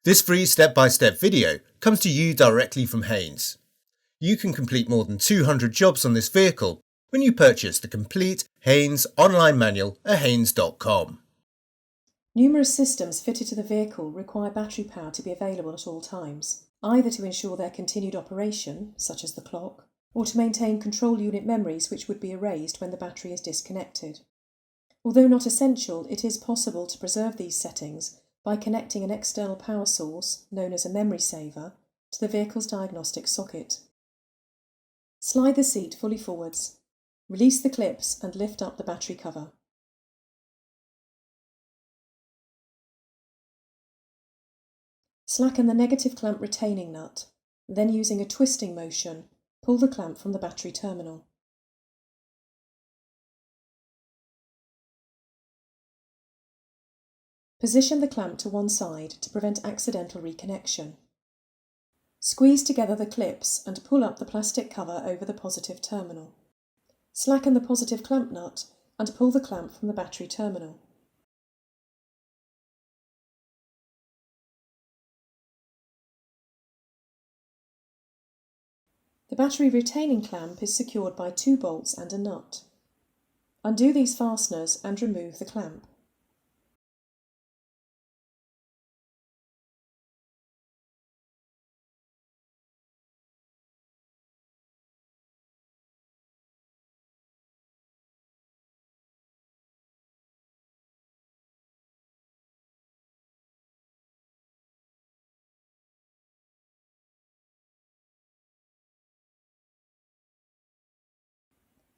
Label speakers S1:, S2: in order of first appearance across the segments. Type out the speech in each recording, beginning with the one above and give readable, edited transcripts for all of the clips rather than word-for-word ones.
S1: This free step-by-step video comes to you directly from Haynes. You can complete more than 200 jobs on this vehicle when you purchase the complete Haynes online manual at haynes.com.
S2: Numerous systems fitted to the vehicle require battery power to be available at all times, either to ensure their continued operation, such as the clock, or to maintain control unit memories which would be erased when the battery is disconnected. Although not essential, it is possible to preserve these settings by connecting an external power source, known as a memory saver, to the vehicle's diagnostic socket. Slide the seat fully forwards, release the clips and lift up the battery cover. Slacken the negative clamp retaining nut, then using a twisting motion, pull the clamp from the battery terminal. Position the clamp to one side to prevent accidental reconnection. Squeeze together the clips and pull up the plastic cover over the positive terminal. Slacken the positive clamp nut and pull the clamp from the battery terminal. The battery retaining clamp is secured by 2 bolts and a nut. Undo these fasteners and remove the clamp.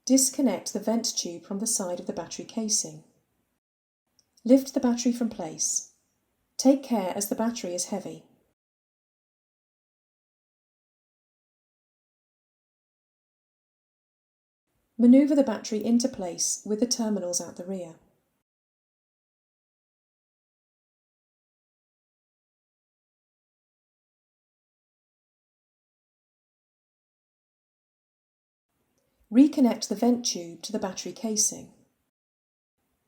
S2: Disconnect the vent tube from the side of the battery casing. Lift the battery from place. Take care as the battery is heavy. Maneuver the battery into place with the terminals at the rear. Reconnect the vent tube to the battery casing.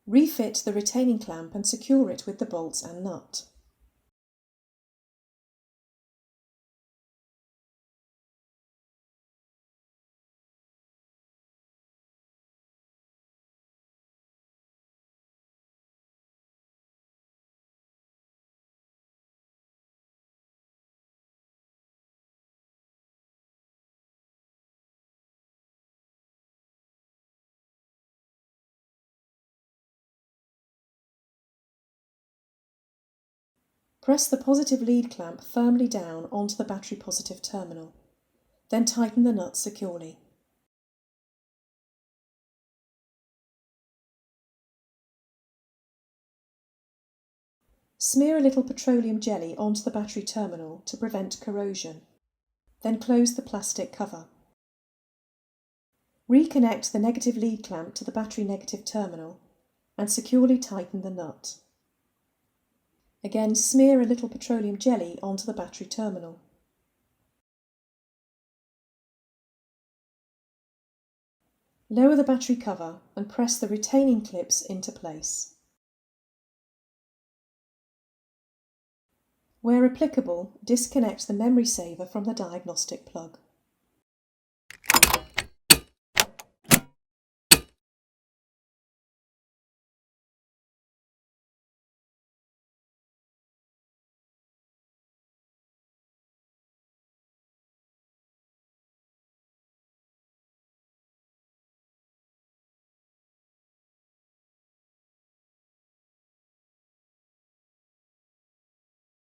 S2: Refit the retaining clamp and secure it with the bolts and nut. Press the positive lead clamp firmly down onto the battery positive terminal. Then tighten the nut securely. Smear a little petroleum jelly onto the battery terminal to prevent corrosion. Then close the plastic cover. Reconnect the negative lead clamp to the battery negative terminal and securely tighten the nut. Again, smear a little petroleum jelly onto the battery terminal. Lower the battery cover and press the retaining clips into place. Where applicable, disconnect the memory saver from the diagnostic plug.